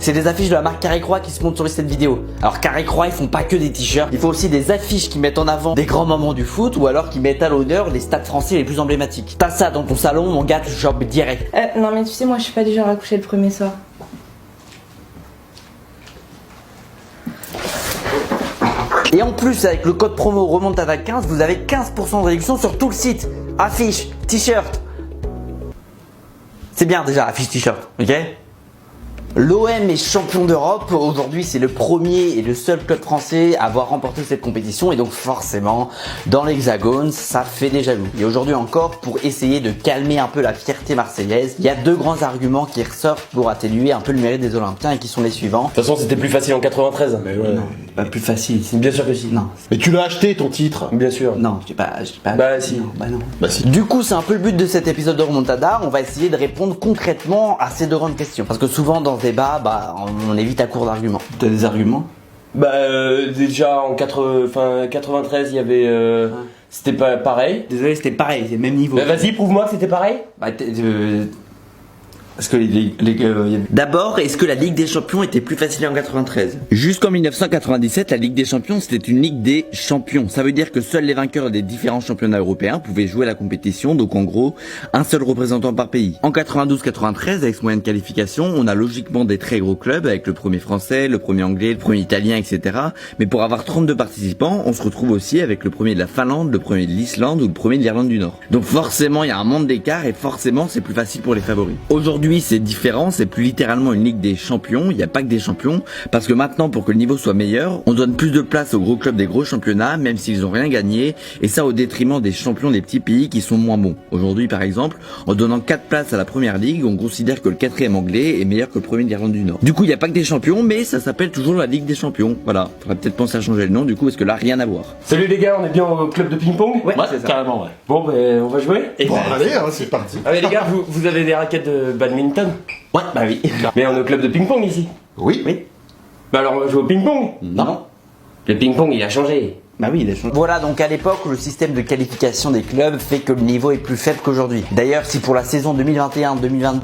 C'est des affiches de la marque Carré Croix qui sponsorisent cette vidéo. Alors Carré Croix, ils font pas que des t-shirts, il faut aussi des affiches qui mettent en avant des grands moments du foot ou alors qui mettent à l'honneur les stades français les plus emblématiques. T'as ça dans ton salon, mon gars, tu chopes direct. Non mais tu sais, moi je suis pas du genre à coucher le premier soir. Et en plus, avec le code promo Remontada 15, vous avez 15% de réduction sur tout le site. Affiches, t-shirts. C'est bien déjà, affiche t-shirt, ok? L'OM est champion d'Europe. Aujourd'hui, c'est le premier et le seul club français à avoir remporté cette compétition. Et donc forcément, dans l'Hexagone, ça fait des jaloux. Et aujourd'hui encore, pour essayer de calmer un peu la fierté marseillaise, il y a deux grands arguments qui ressortent pour atténuer un peu le mérite des Olympiens et qui sont les suivants. De toute façon, c'était plus facile en 93. Mais ouais. Non, pas plus facile. Bien sûr que si. Non. Mais tu l'as acheté ton titre. Bien sûr. Non, j'ai pas. Bah si. Non, bah non. Bah si. Du coup, c'est un peu le but de cet épisode de Remontada. On va essayer de répondre concrètement à ces deux grandes questions. Parce que souvent dans ce débat, on est vite à court d'arguments. T'as des arguments? Déjà en 93, il y avait. C'était pas pareil. Désolé, c'était pareil, c'est le même niveau. Bah vas-y, prouve-moi que c'était pareil. Est-ce que D'abord, est-ce que la Ligue des Champions était plus facile en 93? Jusqu'en 1997, la Ligue des Champions, c'était une Ligue des Champions. Ça veut dire que seuls les vainqueurs des différents championnats européens pouvaient jouer à la compétition, donc en gros, un seul représentant par pays. En 92-93, avec ce moyen de qualification, on a logiquement des très gros clubs, avec le premier français, le premier anglais, le premier italien, etc. Mais pour avoir 32 participants, on se retrouve aussi avec le premier de la Finlande, le premier de l'Islande ou le premier de l'Irlande du Nord. Donc forcément, il y a un monde d'écart et forcément, c'est plus facile pour les favoris. Aujourd'hui, c'est différent, c'est plus littéralement une ligue des champions, il n'y a pas que des champions, parce que maintenant, pour que le niveau soit meilleur, on donne plus de place aux gros clubs des gros championnats, même s'ils n'ont rien gagné, et ça au détriment des champions des petits pays qui sont moins bons. Aujourd'hui, par exemple, en donnant 4 places à la première ligue, on considère que le 4e anglais est meilleur que le premier d'Irlande du Nord. Du coup, il n'y a pas que des champions, mais ça s'appelle toujours la Ligue des Champions. Voilà, faudrait peut-être penser à changer le nom, du coup, parce que là, rien à voir. Salut les gars, on est bien au club de ping-pong? Ouais, c'est ça. Carrément, ouais. Bon, on va jouer? Et Bon, allez, hein, c'est parti. Allez les gars, vous avez des raquettes de badminton? Ouais, bah oui. Mais on est au club de ping-pong ici. Oui. Oui. Bah alors on va jouer au ping-pong? Non. Le ping-pong il a changé. Bah oui, il a changé. Voilà, donc à l'époque, le système de qualification des clubs fait que le niveau est plus faible qu'aujourd'hui. D'ailleurs, si pour la saison 2021-2022,